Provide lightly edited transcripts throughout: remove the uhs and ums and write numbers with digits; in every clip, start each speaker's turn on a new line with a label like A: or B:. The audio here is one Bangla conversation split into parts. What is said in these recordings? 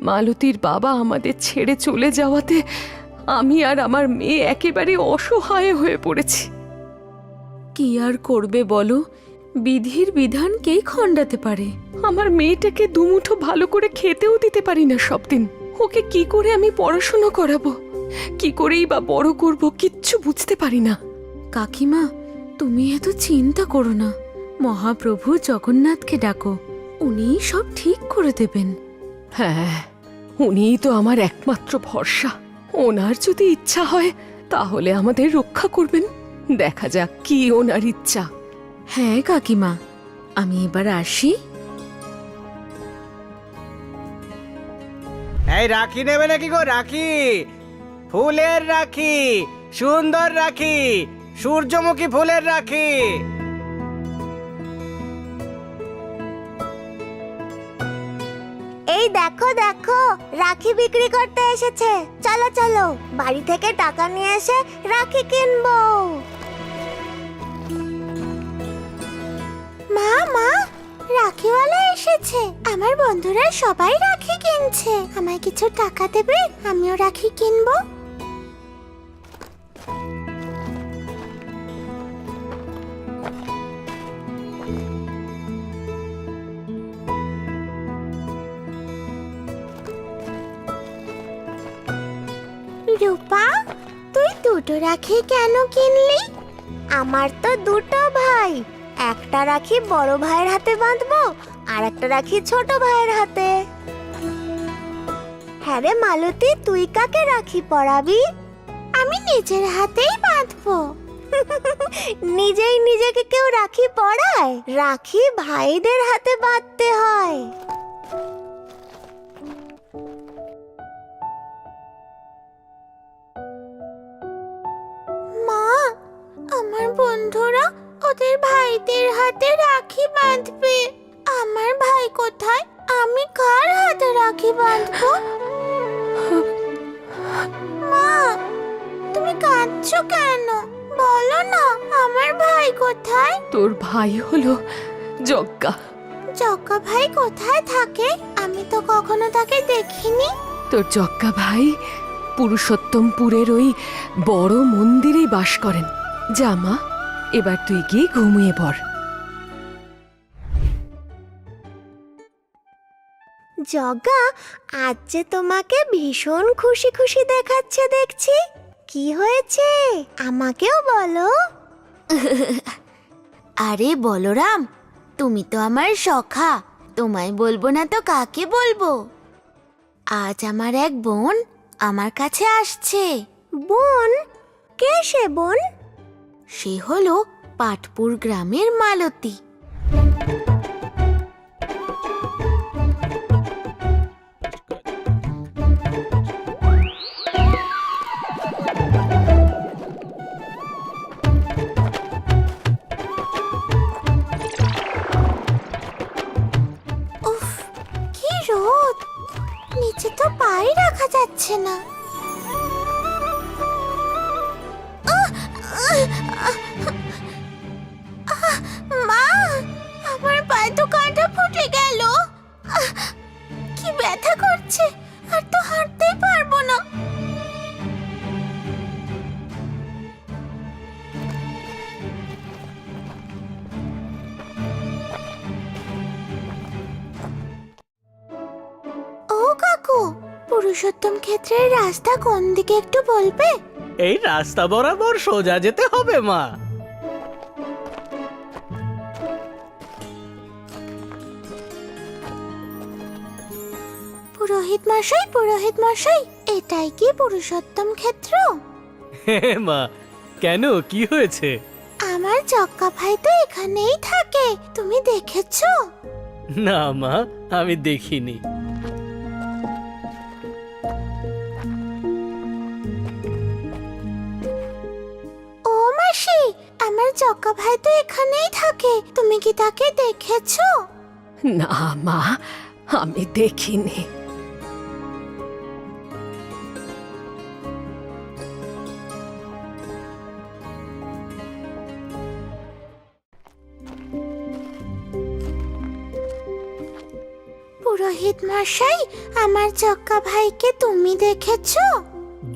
A: মালতীর বাবা আমাদের ছেড়ে চলে যাওয়াতে আমি আর আমার মেয়ে একেবারে অসহায় হয়ে পড়েছি। কি আর করবে বলো, বিধির বিধান কে খণ্ডাতে পারে? আমার মেয়েটাকে দুমুঠো ভালো করে খেতেও দিতে পারি না সব দিন। ওকে কি করে আমি পড়াশোনা করাবো, কি করেই বা বড় করব, কিচ্ছু বুঝতে পারি না। কাকিমা, তুমি এত চিন্তা করো না। মহাপ্রভু জগন্নাথকে ডাকো, উনিই সব ঠিক করে দেবেন। হ্যাঁ, উনিই তো আমার একমাত্র ভরসা। ওনার যদি ইচ্ছা হয় তাহলে আমাদের রক্ষা করবেন। দেখা যাক কি ওনার ইচ্ছা। হ্যাঁ কাকিমা, আমি এবার আসি।
B: এই রাখি নেবে নাকি গো? রাখি, ফুলের রাখি, সুন্দর রাখি, সূর্যমুখী ফুলের রাখি।
C: এই দেখো দেখো, রাখি বিক্রি করতে এসেছে। চলো চলো, বাড়ি থেকে টাকা নিয়ে এসে রাখি কিনবো। মা মা, রাখিওয়ালা এসেছে। আমার বন্ধুরা সবাই রাখি কিনছে। আমায় কিছু টাকা দেবে, আমিও রাখি কিনবো। রূপা, তুই দুটো রাখি কেন কিনলি? আমার তো দুটো ভাই, একটা রাখি বড় ভাইয়ের হাতে বাঁধবো আর একটা রাখি ছোট ভাইয়ের হাতে। হ্যাঁ রে মালতী, তুই কাকে রাখি পরাবি? আমি নিজের হাতেই বাঁধবো। নিজেই নিজেকে কেউ রাখি পরায়? রাখি ভাইদের হাতে বাঁধতে হয়। মা, আমার বন্ধুরা ওদের ভাইদের হাতে রাখি বাঁধবে। আমার ভাই কোথায়? আমি কার হাতে রাখি বাঁধবো? মা, তুমি কাঁদছো কেন? বলো না, আমার ভাই কোথায়?
A: তোর ভাই হলো যজ্ঞা।
C: জক্কা ভাই কোথায় থাকে? আমি তো কখনো তাকে দেখিনি।
A: তোর যজ্ঞা ভাই পুরুষোত্তমপুরের ওই বড় মন্দিরেই বাস করেন। যা মা, এবার তুই গিয়ে ঘুমিয়ে পড়।
C: জগা, আজ যে তোমাকে ভীষণ খুশি খুশি দেখাচ্ছে দেখছি। কি হয়েছে আমাকেও বলো। আরে বলরাম, তুমি তো আমার সখা, তোমায় বলবো না তো কাকে বলবো? আজ আমার এক বোন আমার কাছে আসছে। বোন? কে সে বোন? সে হলো পাটপুর গ্রামের মালতী। উফ, কি রোদ! নিচে তো পাই রাখা যাচ্ছে না। মা, আমার পায়ে তো কাঁটা ফুটে গেল। কি ব্যথা করছে, আর তো হাঁটতেই পারবো না। ও কাকু, পুরুষোত্তম ক্ষেত্রের রাস্তা কোন দিকে একটু বলবে?
B: এই রাস্তা বরাবর সোজা যেতে হবে মা।
C: পুরোহিত মশাই, পুরোহিত মশাই, এটাই কি পুরুষোত্তম ক্ষেত্র?
B: হ্যাঁ মা, কেন, কি হয়েছে?
C: আমার জক্কা ভাই তো এখানেই থাকে, তুমি দেখেছো?
B: না মা, আমি দেখিনি।
C: ও মাসি, আমার জক্কা ভাই তো এখানেই থাকে, তুমি কি তাকে দেখেছো?
A: না মা, আমি দেখিনি।
C: পুরোহিত মশাই, আমার জগা ভাইকে তুমি দেখেছো?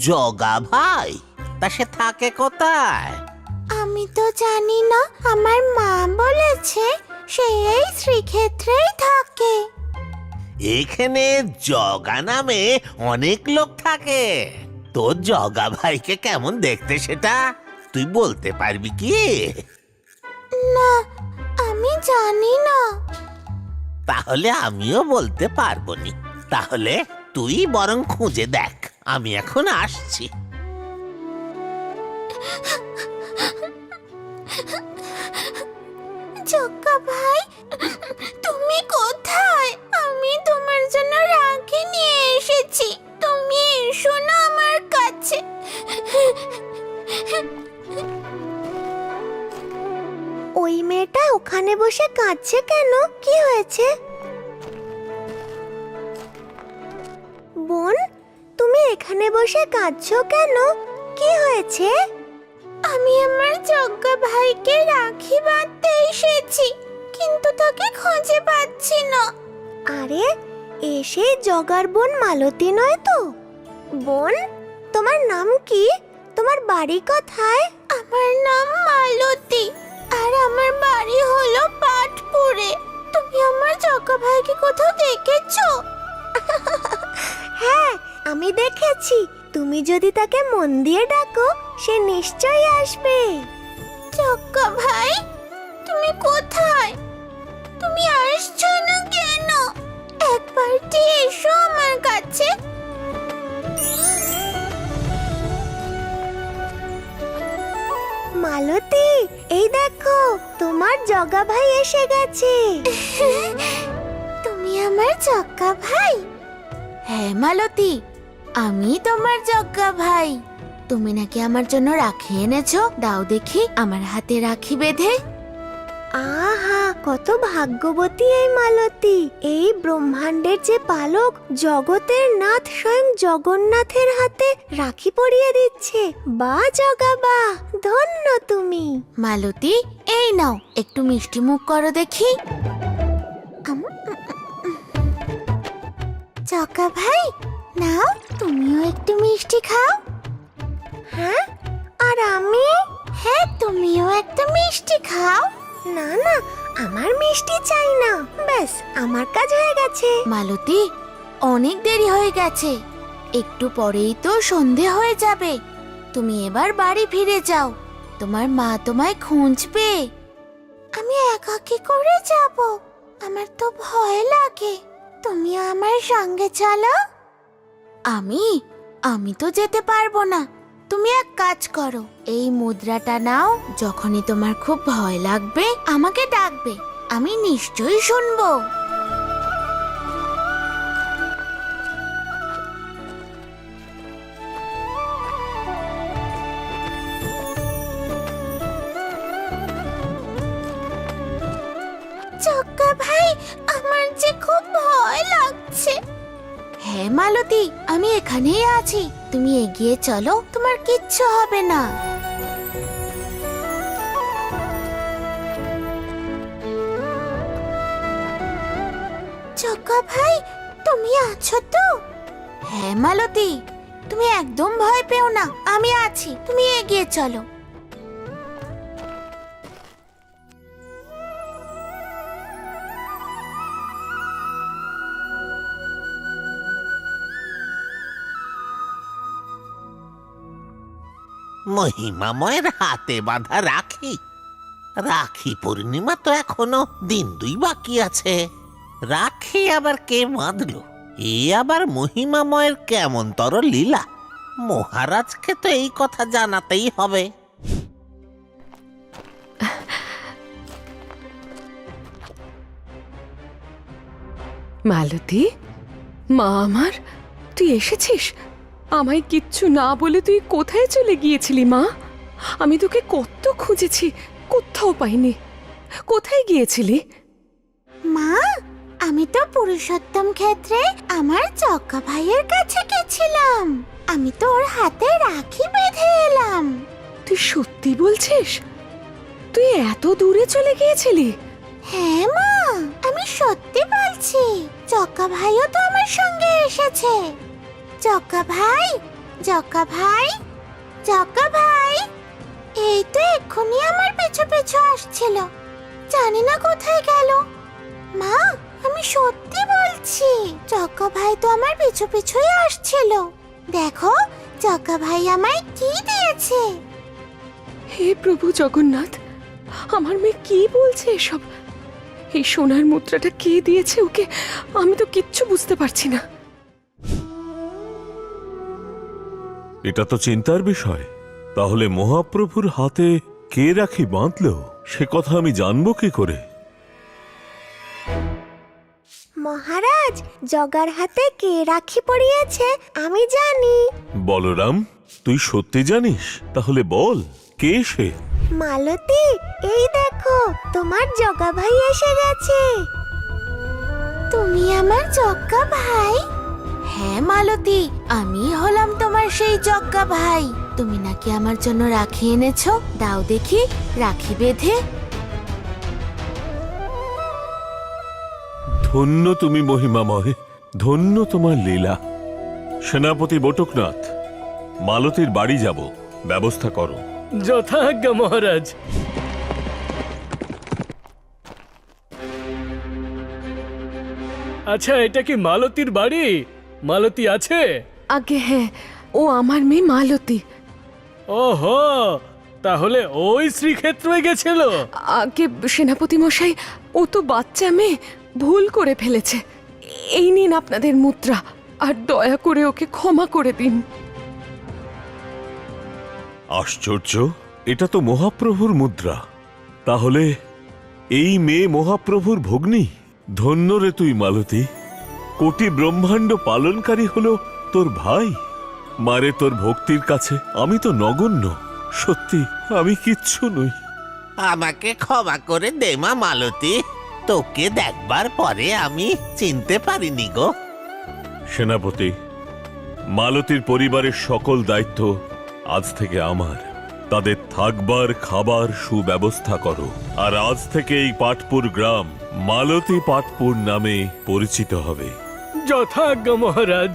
D: জগা ভাই? তা সে থাকে কোথায়?
C: আমি তো জানি না, আমার মা বলেছে সে এই শ্রীক্ষেত্রেই থাকে।
D: এখানে জগা নামে অনেক লোক থাকে। তোর জগা ভাইকে কেমন দেখতে সেটা তুই বলতে পারবি কি?
C: না, আমি জানি না।
D: তাহলে আমিও বলতে পারবো নি। তাহলে তুই বরং খুঁজে দেখ, আমি এখন আসছি।
C: জগা ভাই, তুমি কোথায়? আমি তোমার জন্য রাখি নিয়ে এসেছি, তুমি এসো না আমার কাছে। ওই মেয়েটা ওখানে বসে কাঁদছে কেন? কি হয়েছে? বোন, তুমি এখানে বসে কাঁদছো কেন? কি হয়েছে? আমি আমার জগা ভাইকে রাখি বাঁধতে এসেছি, কিন্তু তাকে খুঁজে পাচ্ছি না। আরে, এসে জগার বোন মালতী নয় তো? বোন, তোমার নাম কি? তোমার বাড়ি কোথায়? আমার নাম মালতী, আর আমার বাড়ি হলো পাটপুরে। তুমি আমার জগা ভাইকে কোথাও দেখেছো? হ্যাঁ, আমি দেখেছি। তুমি যদি তাকে মন দিয়ে ডাকো, সে নিশ্চয়ই আসবে। জগা ভাই, তুমি কোথায়? তুমি আসছো না কেন? একবারটি এসো আমার কাছে। মালতী, এই দেখো, তোমার জগা ভাই এসে গেছে। তুমি আমার জগা ভাই? হ্যাঁ মালতী, আমি তোমার জগা ভাই। তুমি নাকি আমার জন্য রাখি এনেছো? দাও দেখি আমার হাতে রাখি বেঁধে। আহা, কত ভাগ্যবতী এই মালতী! এই ব্রহ্মাণ্ডের যে পালক, জগতের নাথ স্বয়ং জগন্নাথের হাতে রাখি পরিয়ে দিচ্ছে। বা জগা বা, ধন্য তুমি। মালতী, এই নাও, একটু মিষ্টি মুখ করো দেখি। জগা ভাই, নাও, তুমিও একটু মিষ্টি খাও। হ্যাঁ, আর আমি? হ্যাঁ, তুমিও একটা মিষ্টি খাও। না না, আমার মিষ্টি চাই না, ব্যাস আমার কাজ হয়ে গেছে। মালতী, অনেক দেরি হয়ে গেছে, একটু পরেই তো সন্ধে হয়ে যাবে। তুমি এবার বাড়ি ফিরে যাও, তোমার মা তোমায় খুঁজবে। আমি একা কি করে যাব? আমার তো ভয় লাগে। তুমি আমার সঙ্গে চলো। আমি তো যেতে পারবো না। তুমি এক কাজ করো, এই মুদ্রাটা নাও, যখনই তোমার খুব ভয় লাগবে আমাকে ডাকবে, আমি নিশ্চয়ই শুনবো। জগা ভাই, আমার যে খুব ভয় লাগছে। হ্যাঁ মালতী, আমি এখানেই আছি, তুমি এগিয়ে চলো, তোমার কিচ্ছু হবে না। জগা ভাই, তুমি আছো তো? হ্যাঁ মালতী, তুমি একদম ভয় পেও না, আমি আছি, তুমি এগিয়ে চলো।
D: মহিমাময়ের হাতে বাঁধা রাখি। রাখি পূর্ণিমা তো এখনো দিন 2 বাকি আছে। রাখি আবার কে বাঁধলো? এ আবার মহিমাময়ের কেমন তর লীলা। মহারাজকে তো এই কথা জানাতেই হবে।
A: মালতী, মা আমার, তুই এসেছিস? আমায় কিচ্ছু না বলে তুই কোথায় চলে গিয়েছিলি মা? আমি তোকে কত খুঁজেছি, কোথাও পাইনি। কোথায় গিয়েছিলি?
C: মা, আমি তো পুরুষোত্তম ক্ষেত্রে আমার জগা ভাইয়ের কাছে গেছিলাম। আমি তো ওর হাতে রাখি বেঁধে এলাম।
A: তুই সত্যি বলছিস? তুই এত দূরে চলে গিয়েছিলি?
C: হ্যাঁ মা, আমি সত্যি বলছি। চক্কা ভাইও তো আমার সঙ্গে এসেছে। চক্কা ভাই, চক্কা ভাই, চক্কা ভাই, এই তো এক্ষুনি আমার পেছু পেছু আসছিল, জানি না কোথায় গেল। মা, আমি সত্যি বলছি, চক্কা ভাই তো আমার পিছু পিছুই আসছিল। দেখো চক্কা ভাই আমায় কি দিয়েছে।
A: হে প্রভু জগন্নাথ, আমার মেয়ে কি বলছে এসব? এই সোনার মুদ্রাটা কে দিয়েছে ওকে? আমি তো কিচ্ছু বুঝতে পারছি না।
E: এটা তো চিন্তার বিষয়। তাহলে মহাপ্রভুর হাতে কে রাখি বাঁধলো সে কথা আমি জানবো কি করে?
C: মহারাজ, জগার হাতে কে রাখি পরিয়েছে আমি জানি।
E: বলরাম, তুই সত্যি জানিস? তাহলে বল, কে সে?
C: মালতী, এই দেখো তোমার জগা ভাই এসে গেছে। তুমি আমার জগা ভাই? হ্যাঁ মালতী, আমি হলাম তোমার সেই জগা ভাই। তুমি নাকি আমার জন্য রাখি এনেছো, দাও দেখি রাখি বেঁধে।
E: ধন্য তুমি মহিমাময়, ধন্য তোমার লীলা। সেনাপতি বটুকনাথ, মালতীর বাড়ি যাব, ব্যবস্থা করো।
F: যথাজ্ঞা মহারাজ। আচ্ছা, এটা কি মালতীর বাড়ি? মালতী আছে?
A: আগে হ্যাঁ, ও আমার মেয়ে মালতী।
F: ওহো, তাহলে ওই শ্রীক্ষেত্রে গেছিল।
A: আগে সেনাপতি মশাই, ও তো বাচ্চা মেয়ে, ভুল করে ফেলেছে। এই নিন আপনাদের মুদ্রা, আর দয়া করে ওকে ক্ষমা করে দিন।
E: আশ্চর্য, এটা তো মহাপ্রভুর মুদ্রা। তাহলে এই মেয়ে মহাপ্রভুর ভগ্নী। ধন্য রে তুই মালতী, কোটি ব্রহ্মাণ্ড পালনকারী হলো তোর ভাই। মারে, তোর ভক্তির কাছে আমি তো নগণ্য। সত্যি আমি কিচ্ছু নই।
D: আমাকে ক্ষমা করে দে মা মালতী, তোকে দেখবার পরে আমি চিনতে পারিনি গো।
E: সেনাপতি, মালতীর পরিবারের সকল দায়িত্ব আজ থেকে আমার। তাদের থাকবার খাবার সুব্যবস্থা করো। আর আজ থেকে এই পাটপুর গ্রাম মালতী পাটপুর নামে পরিচিত হবে।
F: যথাজ্ঞা মহারাজ।